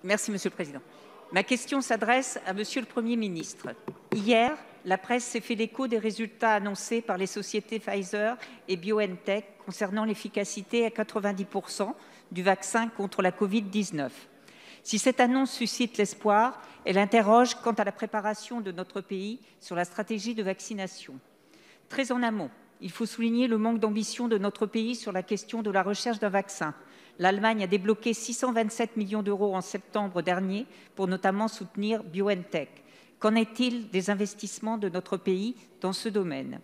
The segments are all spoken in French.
Merci, Monsieur le Président. Ma question s'adresse à Monsieur le Premier ministre. Hier, la presse s'est fait l'écho des résultats annoncés par les sociétés Pfizer et BioNTech concernant l'efficacité à 90% du vaccin contre la Covid-19. Si cette annonce suscite l'espoir, elle interroge quant à la préparation de notre pays sur la stratégie de vaccination. Très en amont, il faut souligner le manque d'ambition de notre pays sur la question de la recherche d'un vaccin. L'Allemagne a débloqué 627 millions d'euros en septembre dernier pour notamment soutenir BioNTech. Qu'en est-il des investissements de notre pays dans ce domaine ?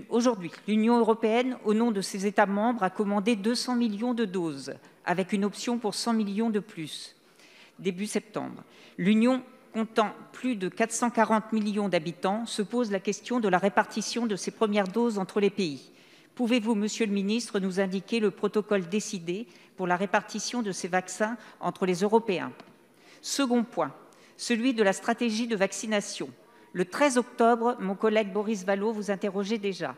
Aujourd'hui, l'Union européenne, au nom de ses États membres, a commandé 200 millions de doses, avec une option pour 100 millions de plus, début septembre. L'Union comptant plus de 440 millions d'habitants, se pose la question de la répartition de ces premières doses entre les pays. Pouvez-vous, Monsieur le Ministre, nous indiquer le protocole décidé pour la répartition de ces vaccins entre les Européens ? Second point, celui de la stratégie de vaccination. Le 13 octobre, mon collègue Boris Vallaud vous interrogeait déjà.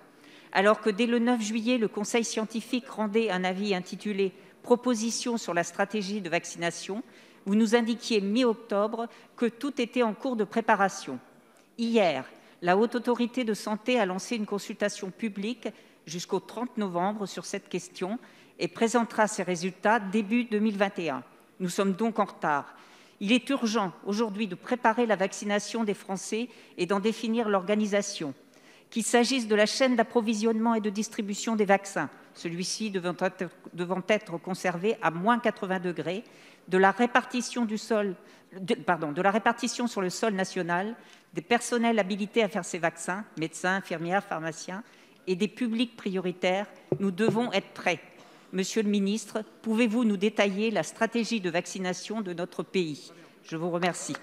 Alors que dès le 9 juillet, le Conseil scientifique rendait un avis intitulé « Proposition sur la stratégie de vaccination », vous nous indiquiez mi-octobre que tout était en cours de préparation. Hier, la Haute Autorité de Santé a lancé une consultation publique jusqu'au 30 novembre sur cette question et présentera ses résultats début 2021. Nous sommes donc en retard. Il est urgent aujourd'hui de préparer la vaccination des Français et d'en définir l'organisation. Qu'il s'agisse de la chaîne d'approvisionnement et de distribution des vaccins, celui-ci devant être conservé à moins 80 degrés, de la répartition sur le sol national, des personnels habilités à faire ces vaccins, médecins, infirmières, pharmaciens, et des publics prioritaires, nous devons être prêts. Monsieur le ministre, pouvez-vous nous détailler la stratégie de vaccination de notre pays ? Je vous remercie.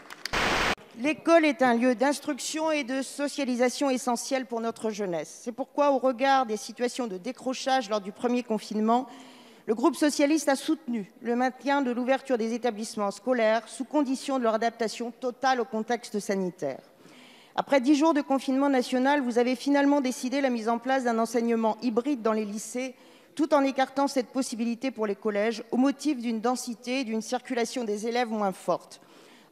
L'école est un lieu d'instruction et de socialisation essentiel pour notre jeunesse. C'est pourquoi, au regard des situations de décrochage lors du premier confinement, le groupe socialiste a soutenu le maintien de l'ouverture des établissements scolaires sous condition de leur adaptation totale au contexte sanitaire. Après 10 jours de confinement national, vous avez finalement décidé la mise en place d'un enseignement hybride dans les lycées, tout en écartant cette possibilité pour les collèges au motif d'une densité et d'une circulation des élèves moins forte.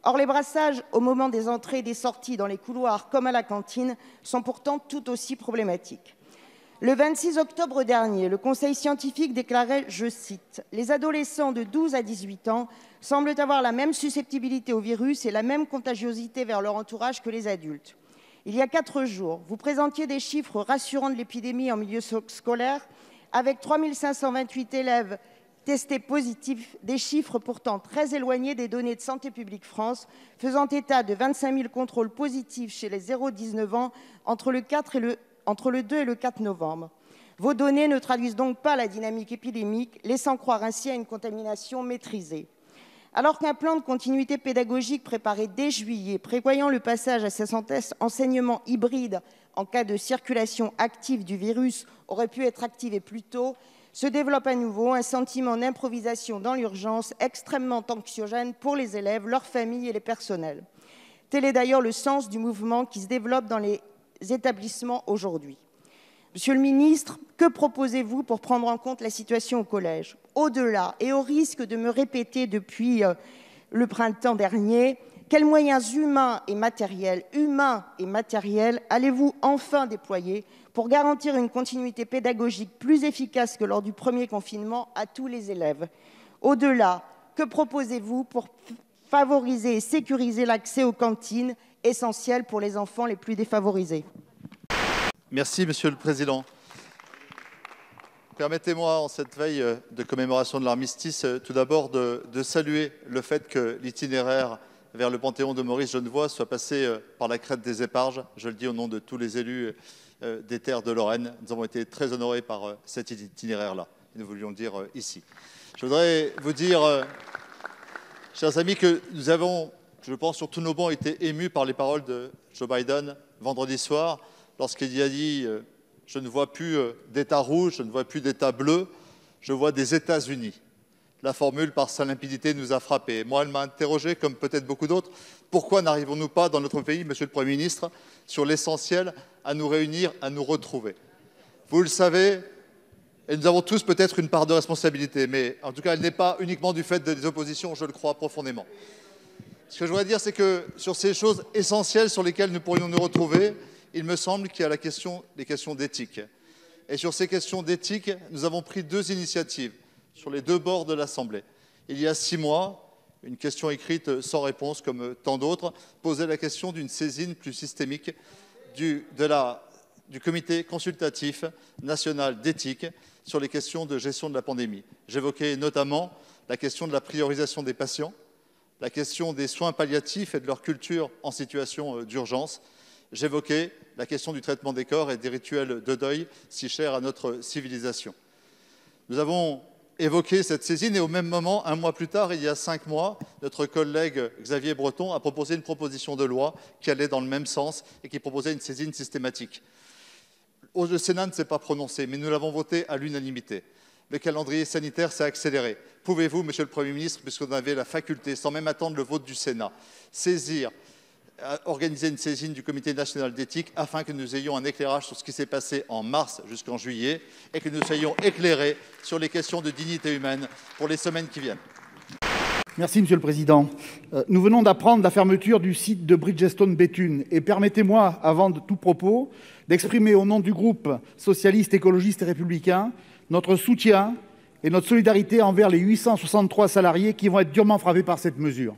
Or, les brassages au moment des entrées et des sorties dans les couloirs comme à la cantine sont pourtant tout aussi problématiques. Le 26 octobre dernier, le Conseil scientifique déclarait, je cite, « Les adolescents de 12 à 18 ans semblent avoir la même susceptibilité au virus et la même contagiosité vers leur entourage que les adultes. » Il y a 4 jours, vous présentiez des chiffres rassurants de l'épidémie en milieu scolaire, avec 3 528 élèves testés positifs, des chiffres pourtant très éloignés des données de Santé publique France, faisant état de 25 000 contrôles positifs chez les 0-19 ans entre le 2 et le 4 novembre. Vos données ne traduisent donc pas la dynamique épidémique, laissant croire ainsi à une contamination maîtrisée. Alors qu'un plan de continuité pédagogique préparé dès juillet, prévoyant le passage à cet enseignement hybride en cas de circulation active du virus, aurait pu être activé plus tôt, se développe à nouveau un sentiment d'improvisation dans l'urgence extrêmement anxiogène pour les élèves, leurs familles et les personnels. Tel est d'ailleurs le sens du mouvement qui se développe dans les établissements aujourd'hui. Monsieur le ministre, que proposez-vous pour prendre en compte la situation au collège ? Au-delà, et au risque de me répéter depuis le printemps dernier, quels moyens humains et matériels allez-vous enfin déployer pour garantir une continuité pédagogique plus efficace que lors du premier confinement à tous les élèves ? Au-delà, que proposez-vous pour favoriser et sécuriser l'accès aux cantines, essentiel pour les enfants les plus défavorisés ? Merci, Monsieur le Président. Permettez-moi, en cette veille de commémoration de l'armistice, tout d'abord de saluer le fait que l'itinéraire vers le Panthéon de Maurice Genevoix soit passé par la crête des Éparges. Je le dis au nom de tous les élus des terres de Lorraine. Nous avons été très honorés par cet itinéraire-là. Nous voulions le dire ici. Je voudrais vous dire, chers amis, que nous avons, je pense, sur tous nos bancs, été émus par les paroles de Joe Biden vendredi soir, lorsqu'il a dit « Je ne vois plus d'État rouge, je ne vois plus d'État bleu, je vois des États-Unis ». La formule, par sa limpidité, nous a frappés. Moi, elle m'a interrogé, comme peut-être beaucoup d'autres, pourquoi n'arrivons-nous pas dans notre pays, Monsieur le Premier ministre, sur l'essentiel, à nous réunir, à nous retrouver ? Vous le savez, Et nous avons tous peut-être une part de responsabilité, mais en tout cas, elle n'est pas uniquement du fait des oppositions, je le crois profondément. Ce que je voudrais dire, c'est que sur ces choses essentielles sur lesquelles nous pourrions nous retrouver, il me semble qu'il y a les questions d'éthique. Et sur ces questions d'éthique, nous avons pris 2 initiatives sur les 2 bords de l'Assemblée. Il y a 6 mois, une question écrite sans réponse, comme tant d'autres, posait la question d'une saisine plus systémique du comité consultatif national d'éthique sur les questions de gestion de la pandémie. J'évoquais notamment la question de la priorisation des patients, la question des soins palliatifs et de leur culture en situation d'urgence. J'évoquais la question du traitement des corps et des rituels de deuil si chers à notre civilisation. Nous avons évoqué cette saisine et au même moment, 1 mois plus tard, il y a 5 mois, notre collègue Xavier Breton a proposé une proposition de loi qui allait dans le même sens et qui proposait une saisine systématique. Le Sénat ne s'est pas prononcé, mais nous l'avons voté à l'unanimité. Le calendrier sanitaire s'est accéléré. Pouvez-vous, Monsieur le Premier ministre, puisque vous avez la faculté, sans même attendre le vote du Sénat, organiser une saisine du Comité national d'éthique afin que nous ayons un éclairage sur ce qui s'est passé en mars jusqu'en juillet et que nous soyons éclairés sur les questions de dignité humaine pour les semaines qui viennent. Merci, Monsieur le Président. Nous venons d'apprendre la fermeture du site de Bridgestone-Béthune. Et permettez-moi, avant de tout propos, d'exprimer au nom du groupe socialiste, écologiste et républicain notre soutien et notre solidarité envers les 863 salariés qui vont être durement frappés par cette mesure.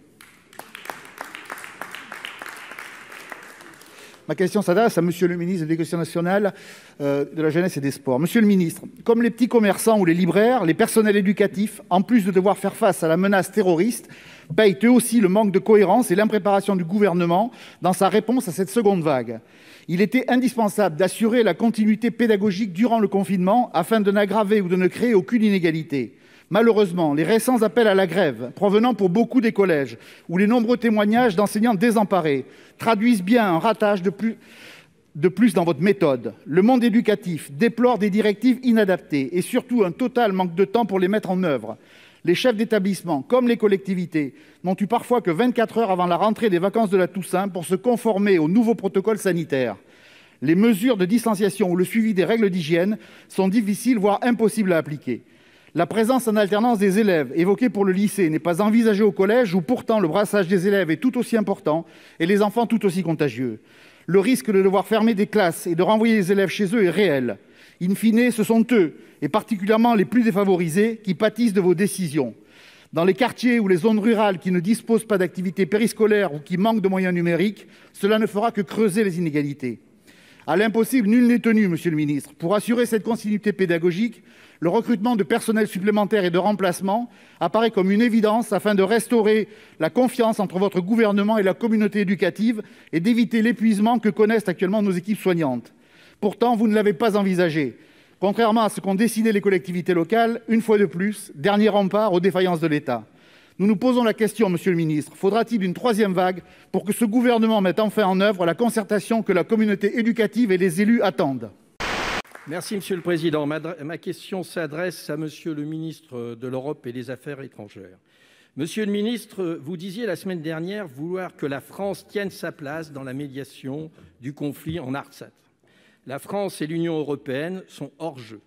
Ma question s'adresse à Monsieur le ministre de l'Éducation nationale, de la Jeunesse et des Sports. Monsieur le ministre, comme les petits commerçants ou les libraires, les personnels éducatifs, en plus de devoir faire face à la menace terroriste, payent eux aussi le manque de cohérence et l'impréparation du gouvernement dans sa réponse à cette seconde vague. Il était indispensable d'assurer la continuité pédagogique durant le confinement afin de n'aggraver ou de ne créer aucune inégalité. Malheureusement, les récents appels à la grève, provenant pour beaucoup des collèges, ou les nombreux témoignages d'enseignants désemparés, traduisent bien un ratage de plus dans votre méthode. Le monde éducatif déplore des directives inadaptées et surtout un total manque de temps pour les mettre en œuvre. Les chefs d'établissement, comme les collectivités, n'ont eu parfois que 24 heures avant la rentrée des vacances de la Toussaint pour se conformer aux nouveaux protocoles sanitaires. Les mesures de distanciation ou le suivi des règles d'hygiène sont difficiles, voire impossibles à appliquer. La présence en alternance des élèves, évoquée pour le lycée, n'est pas envisagée au collège où pourtant le brassage des élèves est tout aussi important et les enfants tout aussi contagieux. Le risque de devoir fermer des classes et de renvoyer les élèves chez eux est réel. In fine, ce sont eux, et particulièrement les plus défavorisés, qui pâtissent de vos décisions. Dans les quartiers ou les zones rurales qui ne disposent pas d'activités périscolaires ou qui manquent de moyens numériques, cela ne fera que creuser les inégalités. À l'impossible, nul n'est tenu, Monsieur le ministre. Pour assurer cette continuité pédagogique, le recrutement de personnel supplémentaire et de remplacement apparaît comme une évidence afin de restaurer la confiance entre votre gouvernement et la communauté éducative et d'éviter l'épuisement que connaissent actuellement nos équipes soignantes. Pourtant, vous ne l'avez pas envisagé. Contrairement à ce qu'ont décidé les collectivités locales, une fois de plus, dernier rempart aux défaillances de l'État. Nous nous posons la question, Monsieur le ministre, faudra-t-il une 3e vague pour que ce gouvernement mette enfin en œuvre la concertation que la communauté éducative et les élus attendent ? Merci, Monsieur le Président. Ma question s'adresse à Monsieur le ministre de l'Europe et des Affaires étrangères. Monsieur le ministre, vous disiez la semaine dernière vouloir que la France tienne sa place dans la médiation du conflit en Artsakh. La France et l'Union européenne sont hors jeu.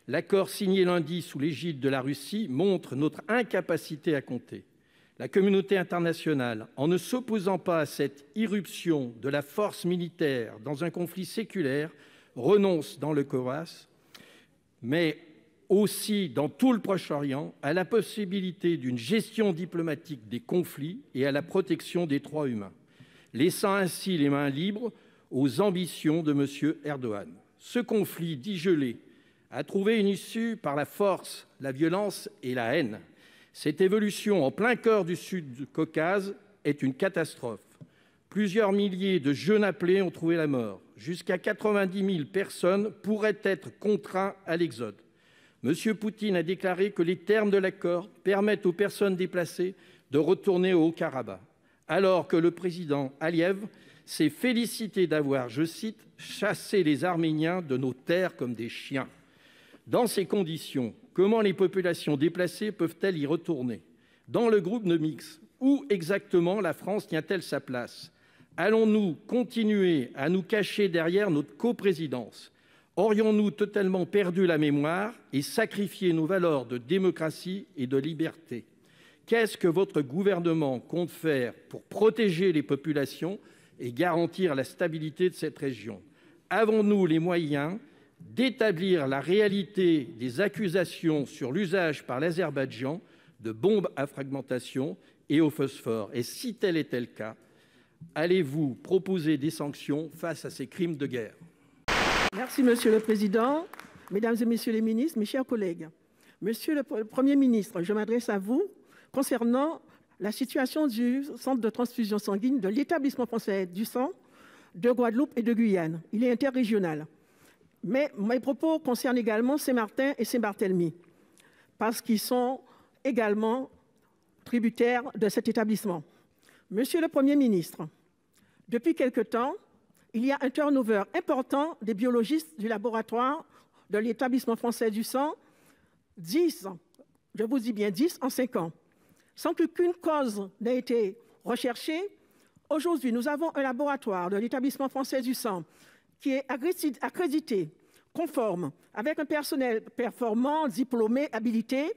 L'accord signé lundi sous l'égide de la Russie montre notre incapacité à compter. La communauté internationale, en ne s'opposant pas à cette irruption de la force militaire dans un conflit séculaire, renonce dans le COAS, mais aussi dans tout le Proche-Orient, à la possibilité d'une gestion diplomatique des conflits et à la protection des droits humains, laissant ainsi les mains libres aux ambitions de M. Erdogan. Ce conflit dit gelé a trouvé une issue par la force, la violence et la haine. Cette évolution en plein cœur du sud du Caucase est une catastrophe. Plusieurs milliers de jeunes appelés ont trouvé la mort. Jusqu'à 90 000 personnes pourraient être contraintes à l'exode. M. Poutine a déclaré que les termes de l'accord permettent aux personnes déplacées de retourner au Haut-Karabakh, alors que le président Aliyev s'est félicité d'avoir, je cite, « chassé les Arméniens de nos terres comme des chiens ». Dans ces conditions, comment les populations déplacées peuvent-elles y retourner? Dans le groupe de Minsk, où exactement la France tient-elle sa place? Allons-nous continuer à nous cacher derrière notre coprésidence? Aurions-nous totalement perdu la mémoire et sacrifié nos valeurs de démocratie et de liberté? Qu'est-ce que votre gouvernement compte faire pour protéger les populations et garantir la stabilité de cette région? Avons-nous les moyens d'établir la réalité des accusations sur l'usage par l'Azerbaïdjan de bombes à fragmentation et au phosphore? Et si tel était le cas, allez-vous proposer des sanctions face à ces crimes de guerre? Merci, Monsieur le Président. Mesdames et Messieurs les ministres, mes chers collègues. Monsieur le Premier ministre, je m'adresse à vous concernant la situation du centre de transfusion sanguine de l'établissement français du sang de Guadeloupe et de Guyane. Il est interrégional. Mais mes propos concernent également Saint-Martin et Saint-Barthélemy, parce qu'ils sont également tributaires de cet établissement. Monsieur le Premier ministre, depuis quelque temps, il y a un turnover important des biologistes du laboratoire de l'établissement français du sang, 10, je vous dis bien 10 en 5 ans, sans qu'aucune cause n'ait été recherchée. Aujourd'hui, nous avons un laboratoire de l'établissement français du sang qui est accrédité, conforme, avec un personnel performant, diplômé, habilité,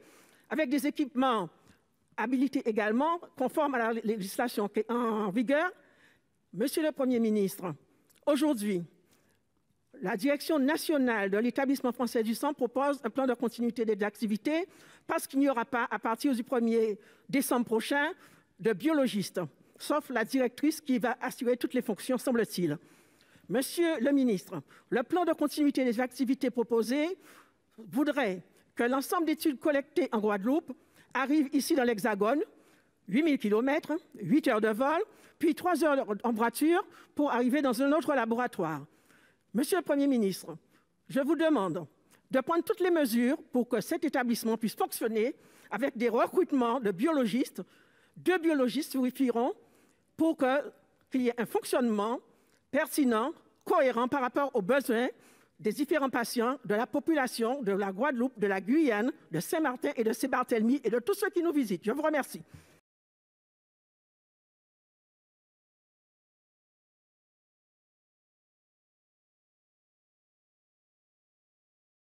avec des équipements habilités également, conformes à la législation qui est en vigueur. Monsieur le Premier ministre, aujourd'hui, la direction nationale de l'établissement français du sang propose un plan de continuité des activités parce qu'il n'y aura pas, à partir du 1er décembre prochain, de biologistes, sauf la directrice qui va assurer toutes les fonctions, semble-t-il. Monsieur le ministre, le plan de continuité des activités proposé voudrait que l'ensemble d'études collectées en Guadeloupe arrivent ici dans l'Hexagone, 8000 km, 8 heures de vol, puis 3 heures en voiture pour arriver dans un autre laboratoire. Monsieur le Premier ministre, je vous demande de prendre toutes les mesures pour que cet établissement puisse fonctionner avec des recrutements de biologistes. 2 biologistes suffiront pour qu'il y ait un fonctionnement pertinent, cohérent par rapport aux besoins des différents patients, de la population de la Guadeloupe, de la Guyane, de Saint-Martin et de Saint-Barthélemy et de tous ceux qui nous visitent. Je vous remercie.